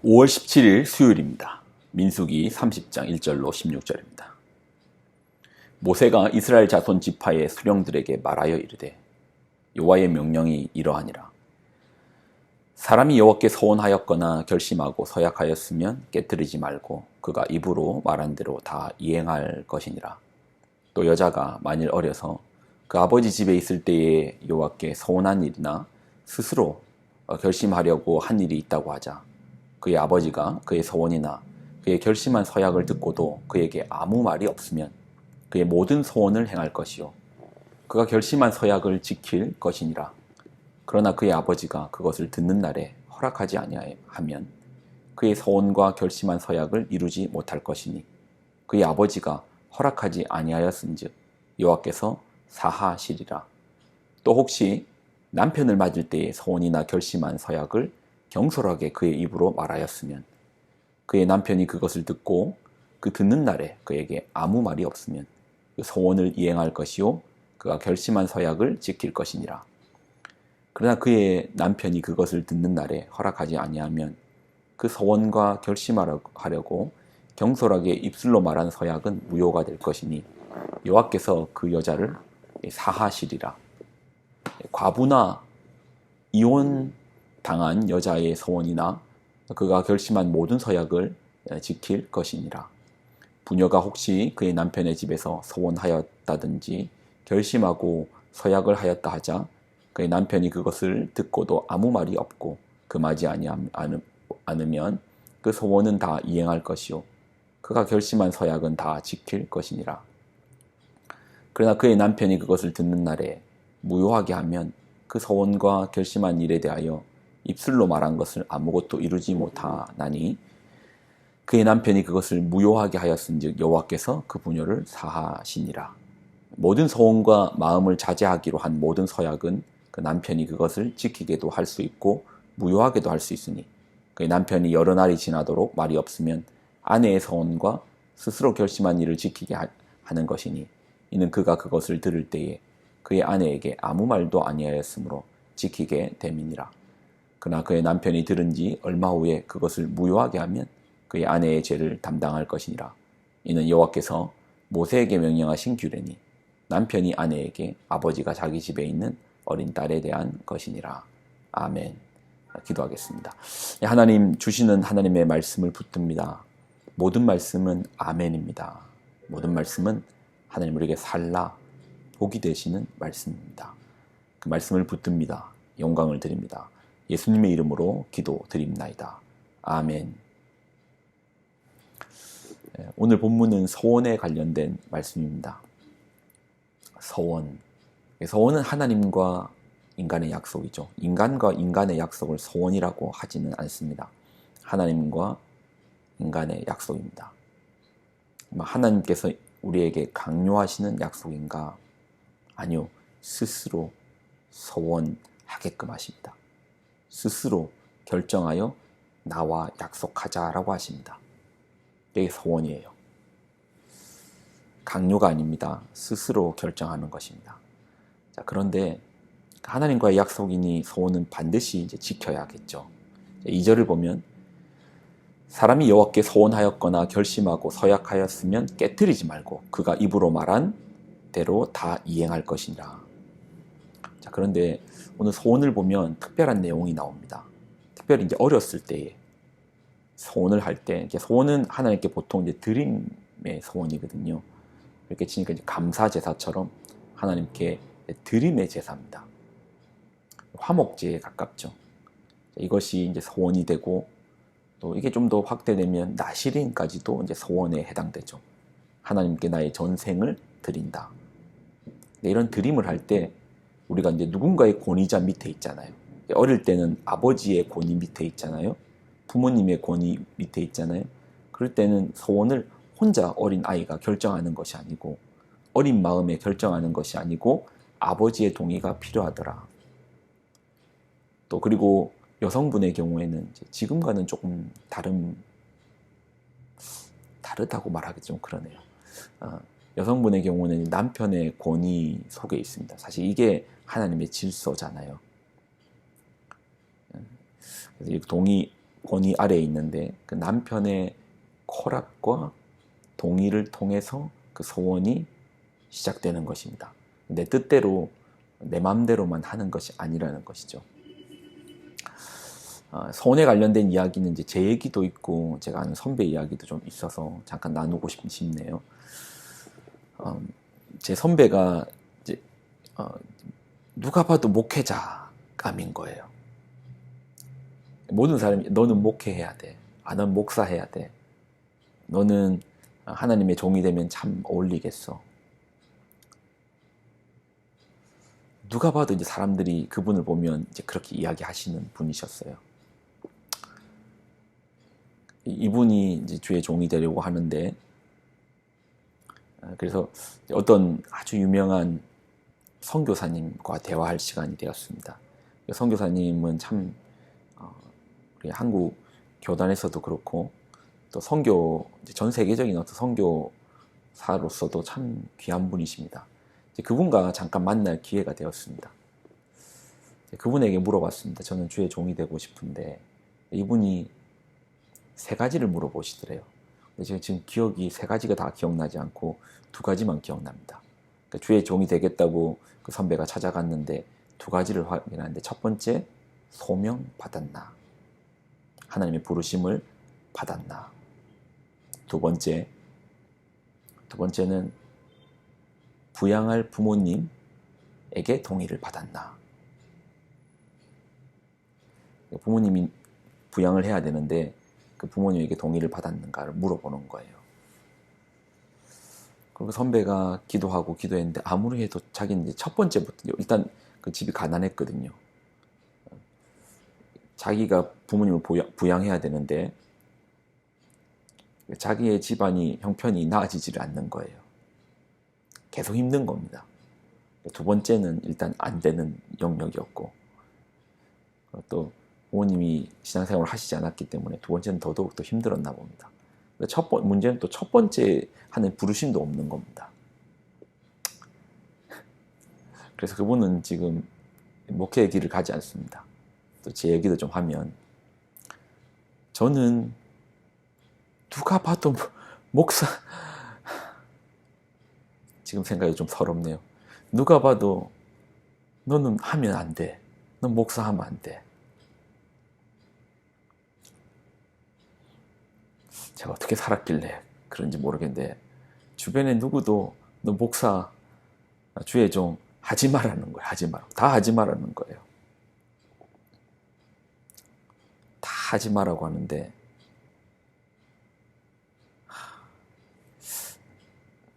5월 17일 수요일입니다. 민수기 30장 1절로 16절입니다. 모세가 이스라엘 자손 지파의 수령들에게 말하여 이르되 여호와의 명령이 이러하니라. 사람이 여호와께 서원하였거나 결심하고 서약하였으면 깨뜨리지 말고 그가 입으로 말한 대로 다 이행할 것이니라. 또 여자가 만일 어려서 그 아버지 집에 있을 때에 여호와께 서원한 일이나 스스로 결심하려고 한 일이 있다고 하자. 그의 아버지가 그의 서원이나 그의 결심한 서약을 듣고도 그에게 아무 말이 없으면 그의 모든 서원을 행할 것이요 그가 결심한 서약을 지킬 것이니라. 그러나 그의 아버지가 그것을 듣는 날에 허락하지 아니하면 그의 서원과 결심한 서약을 이루지 못할 것이니 그의 아버지가 허락하지 아니하였은즉 여호와께서 사하시리라. 또 혹시 남편을 맞을 때에 서원이나 결심한 서약을 경솔하게 그의 입으로 말하였으면 그의 남편이 그것을 듣고 그 듣는 날에 그에게 아무 말이 없으면 그 서원을 이행할 것이요 그가 결심한 서약을 지킬 것이니라. 그러나 그의 남편이 그것을 듣는 날에 허락하지 아니하면 그 서원과 결심하려고 경솔하게 입술로 말한 서약은 무효가 될 것이니 여호와께서 그 여자를 사하시리라. 과부나 이혼 당한 여자의 서원이나 그가 결심한 모든 서약을 지킬 것이니라. 부녀가 혹시 그의 남편의 집에서 서원하였다든지 결심하고 서약을 하였다 하자 그의 남편이 그것을 듣고도 아무 말이 없고 금하지 않으면 그 서원은 다 이행할 것이요 그가 결심한 서약은 다 지킬 것이니라. 그러나 그의 남편이 그것을 듣는 날에 무효하게 하면 그 서원과 결심한 일에 대하여 입술로 말한 것을 아무것도 이루지 못하나니 그의 남편이 그것을 무효하게 하였은즉 여호와께서 그 부녀를 사하시니라. 모든 서원과 마음을 자제하기로 한 모든 서약은 그 남편이 그것을 지키게도 할 수 있고 무효하게도 할 수 있으니 그의 남편이 여러 날이 지나도록 말이 없으면 아내의 서원과 스스로 결심한 일을 지키게 하는 것이니 이는 그가 그것을 들을 때에 그의 아내에게 아무 말도 아니하였으므로 지키게 됨이니라. 그러나 그의 남편이 들은 지 얼마 후에 그것을 무효하게 하면 그의 아내의 죄를 담당할 것이니라. 이는 여호와께서 모세에게 명령하신 규례니 남편이 아내에게 아버지가 자기 집에 있는 어린 딸에 대한 것이니라. 아멘. 기도하겠습니다. 하나님 주시는 하나님의 말씀을 붙듭니다. 모든 말씀은 아멘입니다. 모든 말씀은 하나님 우리에게 살라 복이 되시는 말씀입니다. 그 말씀을 붙듭니다. 영광을 드립니다. 예수님의 이름으로 기도드립나이다. 아멘. 오늘 본문은 서원에 관련된 말씀입니다. 서원. 서원은 하나님과 인간의 약속이죠. 인간과 인간의 약속을 서원이라고 하지는 않습니다. 하나님과 인간의 약속입니다. 하나님께서 우리에게 강요하시는 약속인가? 아니요. 스스로 서원하게끔 하십니다. 스스로 결정하여 나와 약속하자라고 하십니다. 이게 서원이에요. 강요가 아닙니다. 스스로 결정하는 것입니다. 자, 그런데 하나님과의 약속이니 서원은 반드시 이제 지켜야겠죠. 2절을 보면 사람이 여호와께 서원하였거나 결심하고 서약하였으면 깨뜨리지 말고 그가 입으로 말한 대로 다 이행할 것이니라. 자, 그런데 오늘 서원을 보면 특별한 내용이 나옵니다. 특별히 이제 어렸을 때에 서원을 할 때, 서원은 하나님께 보통 이제 드림의 서원이거든요. 이렇게 치니까 이제 감사 제사처럼 하나님께 드림의 제사입니다. 화목제에 가깝죠. 이것이 이제 서원이 되고 또 이게 좀 더 확대되면 나시린까지도 이제 서원에 해당되죠. 하나님께 나의 전생을 드린다. 이런 드림을 할 때 우리가 이제 누군가의 권위자 밑에 있잖아요. 어릴 때는 아버지의 권위 밑에 있잖아요. 부모님의 권위 밑에 있잖아요. 그럴 때는 서원을 혼자 어린 아이가 결정하는 것이 아니고 어린 마음에 결정하는 것이 아니고 아버지의 동의가 필요하더라. 또 그리고 여성분의 경우에는 지금과는 조금 다르다고 말하기 좀 그러네요. 여성분의 경우는 남편의 권위 속에 있습니다. 사실 이게 하나님의 질서잖아요. 그래서 권위 아래에 있는데 그 남편의 허락과 동의를 통해서 그 소원이 시작되는 것입니다. 내 뜻대로 내 마음대로만 하는 것이 아니라는 것이죠. 소원에 관련된 이야기는 이제 제 얘기도 있고 제가 아는 선배 이야기도 좀 있어서 잠깐 나누고 싶네요. 제 선배가 이제 누가 봐도 목회자감인 거예요. 모든 사람이 너는 목회해야 돼. 넌 목사해야 돼. 너는 하나님의 종이 되면 참 어울리겠어. 누가 봐도 이제 사람들이 그분을 보면 이제 그렇게 이야기하시는 분이셨어요. 이분이 이제 주의 종이 되려고 하는데, 그래서 어떤 아주 유명한 선교사님과 대화할 시간이 되었습니다. 선교사님은 참 우리 한국 교단에서도 그렇고 또 선교 전 세계적인 어떤 선교사로서도 참 귀한 분이십니다. 그분과 잠깐 만날 기회가 되었습니다. 그분에게 물어봤습니다. 저는 주의 종이 되고 싶은데 이분이 세 가지를 물어보시더래요. 제가 지금 기억이 세 가지가 다 기억나지 않고 두 가지만 기억납니다. 그러니까 주의 종이 되겠다고 그 선배가 찾아갔는데 두 가지를 확인하는데, 첫 번째, 소명 받았나? 하나님의 부르심을 받았나? 두 번째는 부양할 부모님에게 동의를 받았나? 부모님이 부양을 해야 되는데 그 부모님에게 동의를 받았는가를 물어보는 거예요. 그리고 선배가 기도했는데 아무리 해도 자기는 이제 첫 번째부터 일단 그 집이 가난했거든요. 자기가 부모님을 부양해야 되는데 자기의 집안이 형편이 나아지지를 않는 거예요. 계속 힘든 겁니다. 두 번째는 일단 안 되는 영역이었고, 또 부모님이 신앙생활을 하시지 않았기 때문에 두 번째는 더더욱 더 힘들었나 봅니다. 문제는 또 첫 번째 하는 부르심도 없는 겁니다. 그래서 그분은 지금 목회의 길을 가지 않습니다. 또 제 얘기도 좀 하면, 저는 누가 봐도 목사, 지금 생각이 좀 서럽네요. 누가 봐도 너는 하면 안 돼. 넌 목사하면 안 돼. 제가 어떻게 살았길래 그런지 모르겠는데 주변에 누구도 너 목사, 주의 종 하지 말라는 거예요. 하지 말라고. 다 하지 말라는 거예요. 다 하지 말라고 하는데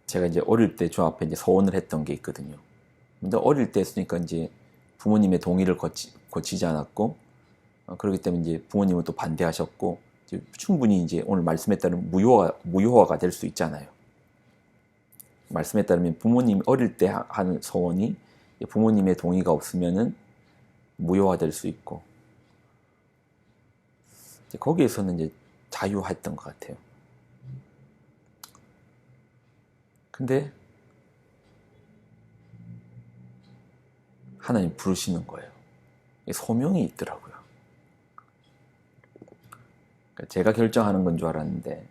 제가 이제 어릴 때 주 앞에 이제 서원을 했던 게 있거든요. 근데 어릴 때 했으니까 이제 부모님의 동의를 거치지 않았고, 그렇기 때문에 이제 부모님은 또 반대하셨고, 이제 충분히 이제 오늘 말씀에 따르면 무효화가 될 수 있잖아요. 말씀에 따르면 부모님 어릴 때 하는 서원이 부모님의 동의가 없으면은 무효화될 수 있고, 이제 거기에서는 이제 자유했던 것 같아요. 근데 하나님 부르시는 거예요. 소명이 있더라고요. 제가 결정하는 건 줄 알았는데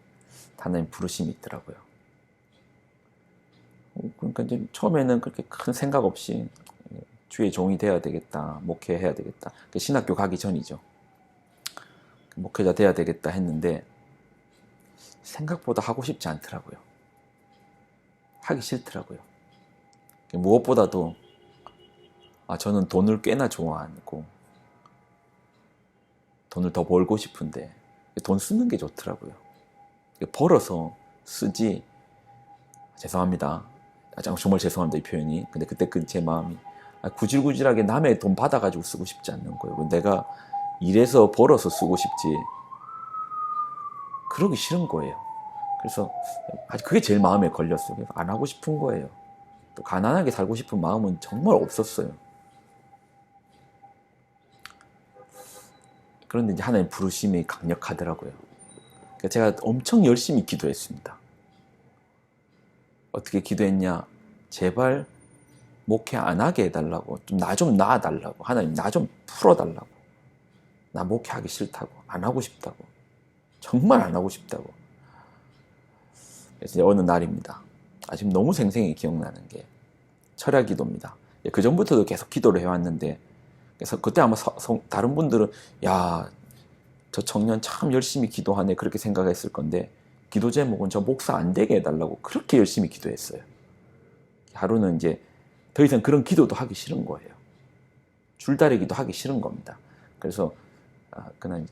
하나님 부르심이 있더라고요. 그러니까 이제 처음에는 그렇게 큰 생각 없이 주의 종이 돼야 되겠다, 목회해야 되겠다. 신학교 가기 전이죠. 목회자 돼야 되겠다 했는데 생각보다 하고 싶지 않더라고요. 하기 싫더라고요. 무엇보다도 저는 돈을 꽤나 좋아하고 돈을 더 벌고 싶은데 돈 쓰는 게 좋더라고요. 벌어서 쓰지, 죄송합니다. 정말 죄송합니다, 이 표현이. 근데 그때 제 마음이 구질구질하게 남의 돈 받아가지고 쓰고 싶지 않는 거예요. 내가 일해서 벌어서 쓰고 싶지, 그러기 싫은 거예요. 그래서 그게 제일 마음에 걸렸어요. 그래서 안 하고 싶은 거예요. 또 가난하게 살고 싶은 마음은 정말 없었어요. 그런데 이제 하나님 부르심이 강력하더라고요. 그러니까 제가 엄청 열심히 기도했습니다. 어떻게 기도했냐? 제발 목회 안 하게 해달라고, 나 좀 놔달라고, 하나님 나 좀 풀어달라고. 나 목회하기 싫다고, 안 하고 싶다고, 정말 안 하고 싶다고. 그래서 이제 어느 날입니다. 지금 너무 생생히 기억나는 게 철야 기도입니다. 그 전부터도 계속 기도를 해왔는데, 그래서 그때 아마 다른 분들은 야, 저 청년 참 열심히 기도하네 그렇게 생각했을 건데, 기도 제목은 저 목사 안 되게 해달라고 그렇게 열심히 기도했어요. 하루는 이제 더 이상 그런 기도도 하기 싫은 거예요. 줄다리기도 하기 싫은 겁니다. 그래서 그냥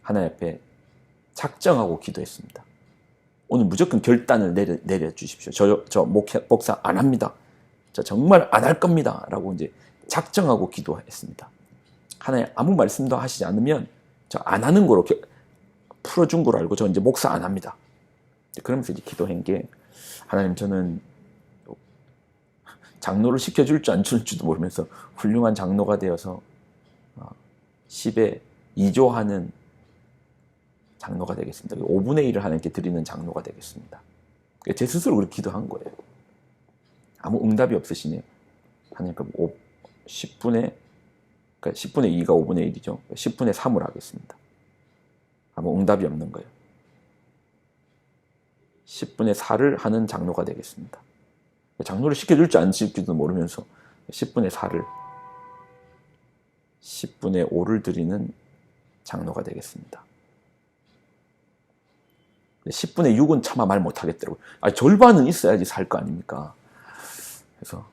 하나님 앞에 작정하고 기도했습니다. 오늘 무조건 결단을 내려주십시오. 저 목사 안 합니다. 저 정말 안 할 겁니다. 라고 이제 작정하고 기도했습니다. 하나님 아무 말씀도 하시지 않으면 저 안 하는 거로 풀어준 걸 알고 저 이제 목사 안 합니다. 그러면서 이제 기도한 게, 하나님 저는 장로를 시켜줄 줄 안 줄지도 모르면서 훌륭한 장로가 되어서 10에 2조하는 장로가 되겠습니다. 5분의 1을 하나님께 드리는 장로가 되겠습니다. 제 스스로 그렇게 기도한 거예요. 아무 응답이 없으시네요. 하나님, 그럼 10분의 2가 5분의 1이죠. 10분의 3을 하겠습니다. 아무 응답이 없는 거예요. 10분의 4를 하는 장로가 되겠습니다. 장로를 시켜줄지 안 시킬지도 모르면서 10분의 4를, 10분의 5를 드리는 장로가 되겠습니다. 10분의 6은 차마 말 못하겠더라고요. 절반은 있어야지 살 거 아닙니까? 그래서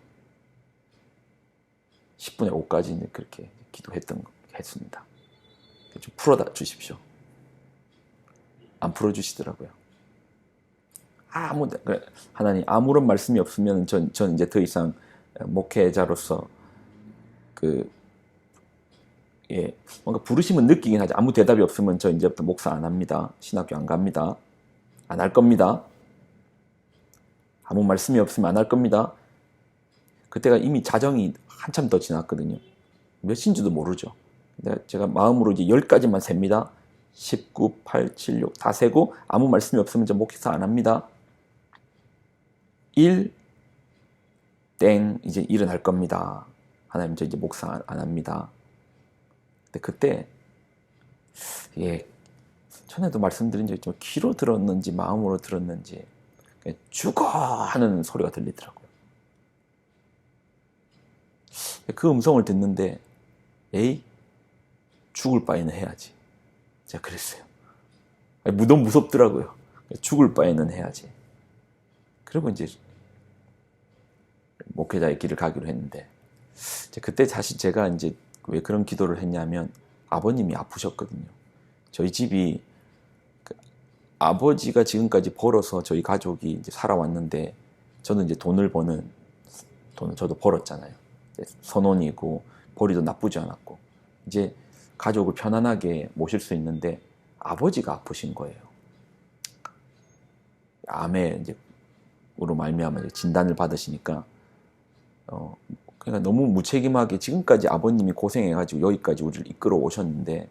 10분의 5까지 그렇게 했습니다. 좀 풀어다 주십시오. 안 풀어주시더라고요. 하나님 아무런 말씀이 없으면 전 이제 더 이상 목회자로서 뭔가 부르심은 느끼긴 하지, 아무 대답이 없으면 저 이제부터 목사 안 합니다. 신학교 안 갑니다. 안 할 겁니다. 아무 말씀이 없으면 안 할 겁니다. 그때가 이미 자정이 한참 더 지났거든요. 몇 시인지도 모르죠. 제가 마음으로 이제 10까지만 셉니다. 19, 8, 7, 6 다 세고 아무 말씀이 없으면 저 목사 안 합니다. 1, 땡, 이제 일어날 겁니다. 하나님 저 이제 목사 안 합니다. 근데 그때 전에도 말씀드린 적이 좀 귀로 들었는지 마음으로 들었는지 죽어 하는 소리가 들리더라고요. 그 음성을 듣는데 죽을 바에는 해야지. 제가 그랬어요. 너무 무섭더라고요. 죽을 바에는 해야지. 그리고 이제 목회자의 길을 가기로 했는데, 그때 사실 제가 이제 왜 그런 기도를 했냐면, 아버님이 아프셨거든요. 저희 집이 아버지가 지금까지 벌어서 저희 가족이 이제 살아왔는데, 저는 이제 돈을 저도 벌었잖아요. 선원이고 벌이도 나쁘지 않았고 이제 가족을 편안하게 모실 수 있는데, 아버지가 아프신 거예요. 암에 이제로 말미암아 진단을 받으시니까 그러니까 너무 무책임하게 지금까지 아버님이 고생해가지고 여기까지 우리를 이끌어 오셨는데,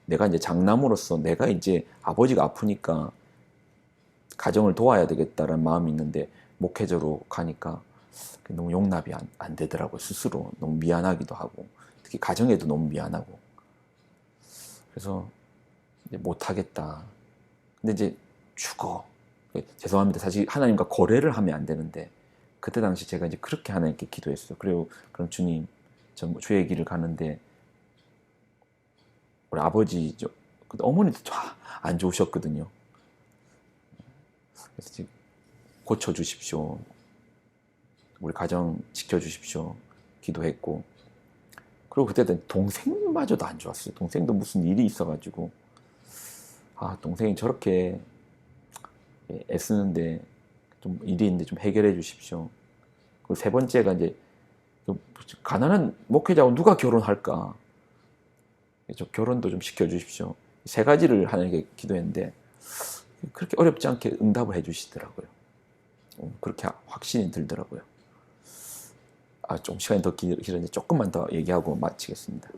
내가 이제 장남으로서 내가 이제 아버지가 아프니까 가정을 도와야 되겠다는 마음이 있는데 목회자로 가니까 너무 용납이 안 되더라고요. 스스로 너무 미안하기도 하고, 특히 가정에도 너무 미안하고. 그래서 이제 못하겠다. 근데 이제 죽어. 죄송합니다. 사실 하나님과 거래를 하면 안 되는데, 그때 당시 제가 이제 그렇게 하나님께 기도했어요. 그리고 그럼 주님, 저 주의 길을 가는데 우리 아버지죠. 어머니도 안 좋으셨거든요. 그래서 지금 고쳐주십시오. 우리 가정 지켜주십시오. 기도했고, 그리고 그때 동생마저도 안 좋았어요. 동생도 무슨 일이 있어가지고, 동생이 저렇게 애쓰는데 좀 일이 있는데 좀 해결해 주십시오. 그리고 세 번째가 이제 가난한 목회자하고 누가 결혼할까? 결혼도 좀 시켜주십시오. 세 가지를 하나님께 기도했는데 그렇게 어렵지 않게 응답을 해주시더라고요. 그렇게 확신이 들더라고요. 좀 시간이 더 길었는데 조금만 더 얘기하고 마치겠습니다.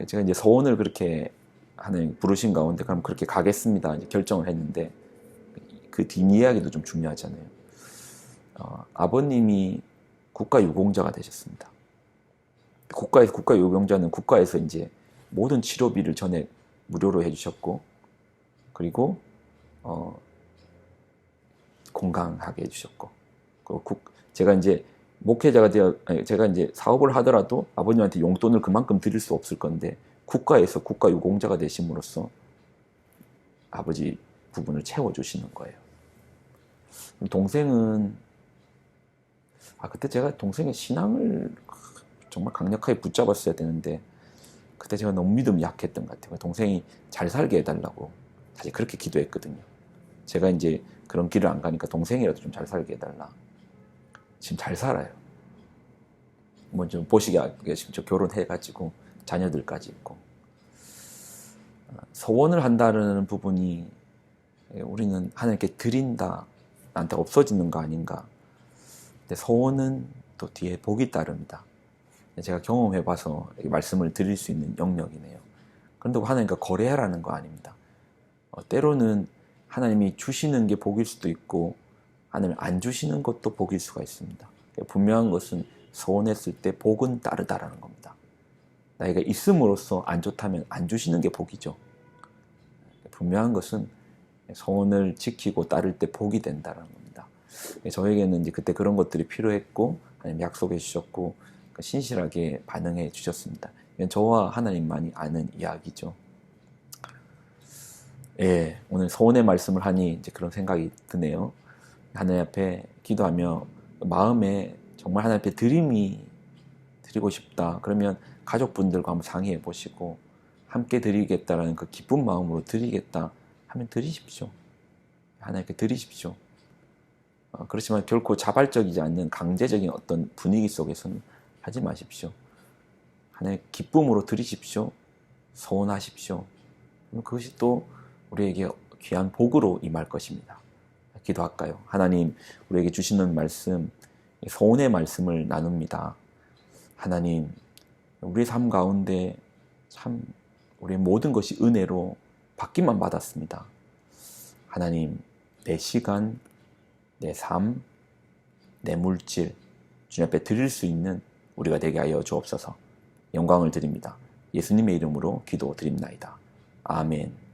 제가 이제 소원을 그렇게 하나님 부르신 가운데 그럼 그렇게 가겠습니다 이제 결정을 했는데, 그 뒷이야기도 좀 중요하잖아요. 아버님이 국가유공자가 되셨습니다. 국가유공자는 국가에서 이제 모든 치료비를 전액 무료로 해주셨고, 그리고 건강하게 해주셨고, 그리고 제가 이제 목회자가 제가 이제 사업을 하더라도 아버님한테 용돈을 그만큼 드릴 수 없을 건데, 국가에서 국가 유공자가 되심으로써 아버지 부분을 채워주시는 거예요. 동생은, 그때 제가 동생의 신앙을 정말 강력하게 붙잡았어야 되는데, 그때 제가 너무 믿음이 약했던 것 같아요. 동생이 잘 살게 해달라고 사실 그렇게 기도했거든요. 제가 이제 그런 길을 안 가니까 동생이라도 좀 잘 살게 해달라. 지금 잘 살아요. 뭐 좀 보시게 지금 저 결혼해가지고 자녀들까지 있고. 소원을 한다는 부분이 우리는 하나님께 드린다, 나한테 없어지는 거 아닌가. 근데 소원은 또 뒤에 복이 따릅니다. 제가 경험해봐서 말씀을 드릴 수 있는 영역이네요. 그런데 하나님과 거래하라는 거 아닙니다. 때로는 하나님이 주시는 게 복일 수도 있고 하나님 안 주시는 것도 복일 수가 있습니다. 분명한 것은 소원했을 때 복은 따르다라는 겁니다. 나이가 있음으로써 안 좋다면 안 주시는 게 복이죠. 분명한 것은 소원을 지키고 따를 때 복이 된다는 겁니다. 저에게는 이제 그때 그런 것들이 필요했고 하나님 약속해 주셨고 신실하게 반응해 주셨습니다. 이건 저와 하나님만이 아는 이야기죠. 예, 오늘 소원의 말씀을 하니 이제 그런 생각이 드네요. 하나님 앞에 기도하며 마음에 정말 하나님 앞에 드리고 싶다. 그러면 가족분들과 한번 상의해 보시고 함께 드리겠다라는 그 기쁜 마음으로 드리겠다 하면 드리십시오. 하나님께 드리십시오. 그렇지만 결코 자발적이지 않는 강제적인 어떤 분위기 속에서는 하지 마십시오. 하나님 기쁨으로 드리십시오. 소원하십시오. 그것이 또 우리에게 귀한 복으로 임할 것입니다. 기도할까요? 하나님, 우리에게 주시는 말씀, 소원의 말씀을 나눕니다. 하나님, 우리 삶 가운데 참 우리의 모든 것이 은혜로 받기만 받았습니다. 하나님, 내 시간, 내 삶, 내 물질, 주님 앞에 드릴 수 있는 우리가 되게 하여 주옵소서. 영광을 드립니다. 예수님의 이름으로 기도드립나이다. 아멘.